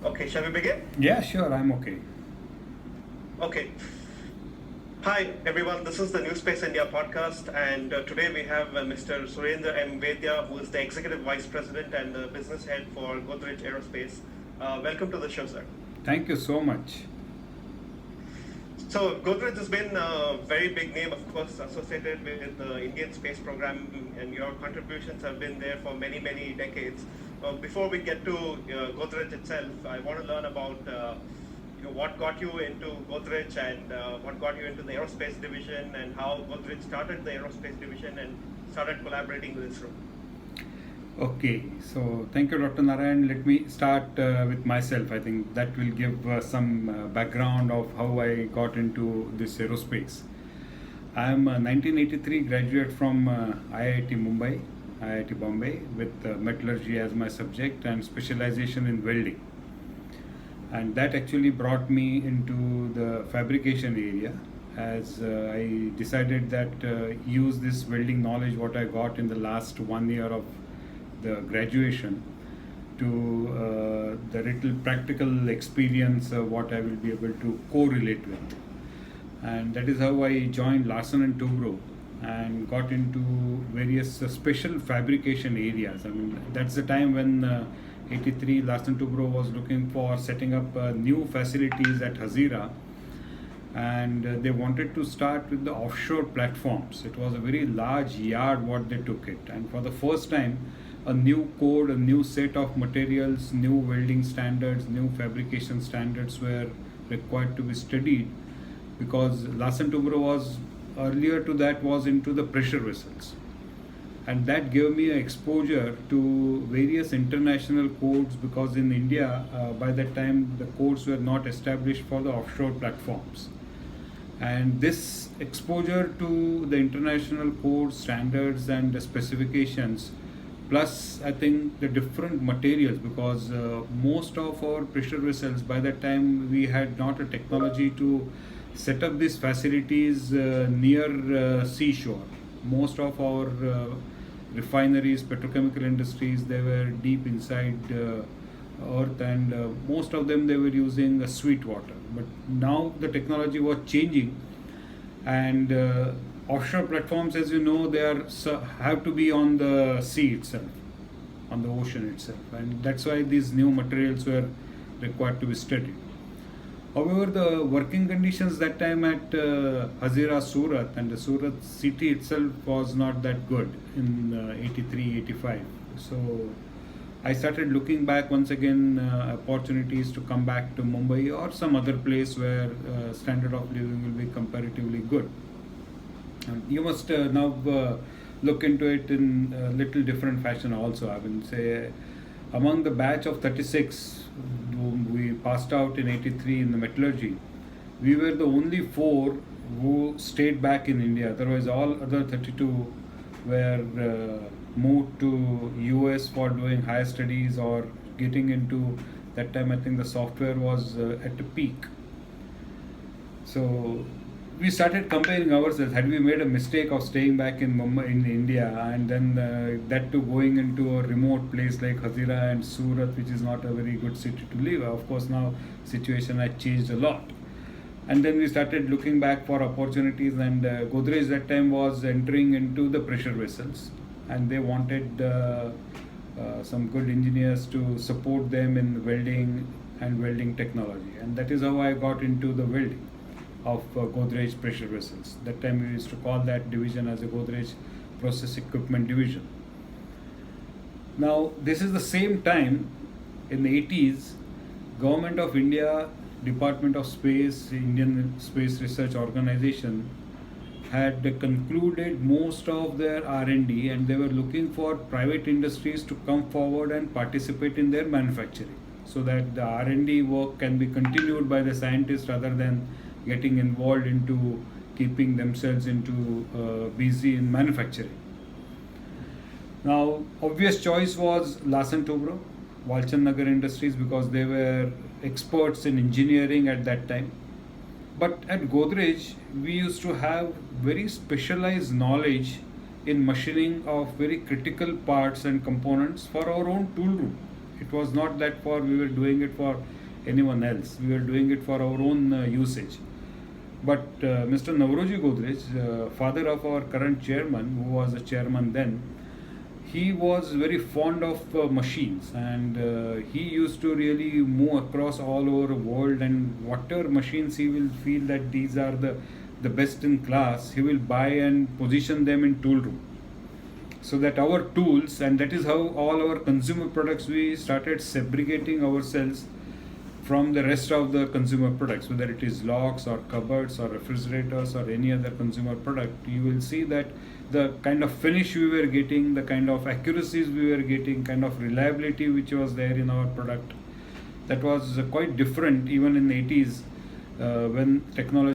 Okay, shall we begin? Yeah, sure, I'm okay. Okay. Hi, everyone. This is the New Space India podcast, and today we have Mr. Surendra M. Vedya, who is the Executive Vice President and the Business Head for Godrej Aerospace. Welcome to the show, sir. Thank you so much. So, Godrej has been a very big name, of course, associated with the Indian space program, and your contributions have been there for many, many decades. Before we get to Godrej itself, I want to learn about what got you into Godrej and what got you into the aerospace division and how Godrej started the aerospace division and started collaborating with ISRO. Okay, so thank you, Dr. Narayan. Let me start with myself. I think that will give some background of how I got into this aerospace. I am a 1983 graduate from IIT Mumbai, IIT Bombay, with metallurgy as my subject and specialization in welding. And that actually brought me into the fabrication area as I decided that use this welding knowledge what I got in the last 1 year of the graduation to the little practical experience what I will be able to correlate with. And that is how I joined Larsen and Toubro and got into various special fabrication areas. I mean, that's the time when 83 Larsen Toubro was looking for setting up new facilities at Hazira, and they wanted to start with the offshore platforms. It was a very large yard what they took it, and for the first time a new code, a new set of materials, new welding standards, new fabrication standards were required to be studied, because Larsen Toubro was earlier to that was into the pressure vessels, and that gave me exposure to various international codes, because in India by that time the codes were not established for the offshore platforms. And this exposure to the international codes, standards, and the specifications, plus I think the different materials, because most of our pressure vessels by that time we had not a technology to set up these facilities near seashore. Most of our refineries, petrochemical industries, they were deep inside earth, and most of them they were using sweet water. But now the technology was changing, and offshore platforms, as you know, they are have to be on the sea itself, on the ocean itself, and that's why these new materials were required to be studied. However, the working conditions that time at Hazira, Surat, and the Surat city itself was not that good in 83, 85. So I started looking back once again opportunities to come back to Mumbai or some other place where standard of living will be comparatively good. And you must now look into it in a little different fashion also. I will say among the batch of 36 whom we passed out in 83 in the metallurgy, we were the only four who stayed back in India. Otherwise, all other 32 were moved to US for doing higher studies or getting into, that time I think the software was at a peak. So we started comparing ourselves. Had we made a mistake of staying back in Mumbai, in India, and then that to going into a remote place like Hazira and Surat, which is not a very good city to live? Of course, now situation has changed a lot. And then we started looking back for opportunities, and Godrej that time was entering into the pressure vessels, and they wanted some good engineers to support them in welding and welding technology, and that is how I got into the welding of Godrej pressure vessels. That time we used to call that division as a Godrej Process Equipment Division. Now this is the same time in the 80s, Government of India, Department of Space, Indian Space Research Organization had concluded most of their R&D, and they were looking for private industries to come forward and participate in their manufacturing, so that the R&D work can be continued by the scientists rather than getting involved into keeping themselves into busy in manufacturing. Now, obvious choice was Larsen Toubro, Walchand Nagar Industries, because they were experts in engineering at that time. But at Godrej, we used to have very specialized knowledge in machining of very critical parts and components for our own tool room. It was not that we were doing it for anyone else. We were doing it for our own usage. But Mr. Navroji Godrej, father of our current chairman, who was a chairman then, he was very fond of machines, and he used to really move across all over the world, and whatever machines he will feel that these are the best in class, he will buy and position them in tool room. So that our tools, and that is how all our consumer products, we started segregating ourselves from the rest of the consumer products, whether it is locks or cupboards or refrigerators or any other consumer product. You will see that the kind of finish we were getting, the kind of accuracies we were getting, kind of reliability which was there in our product, that was quite different even in the 80s when technology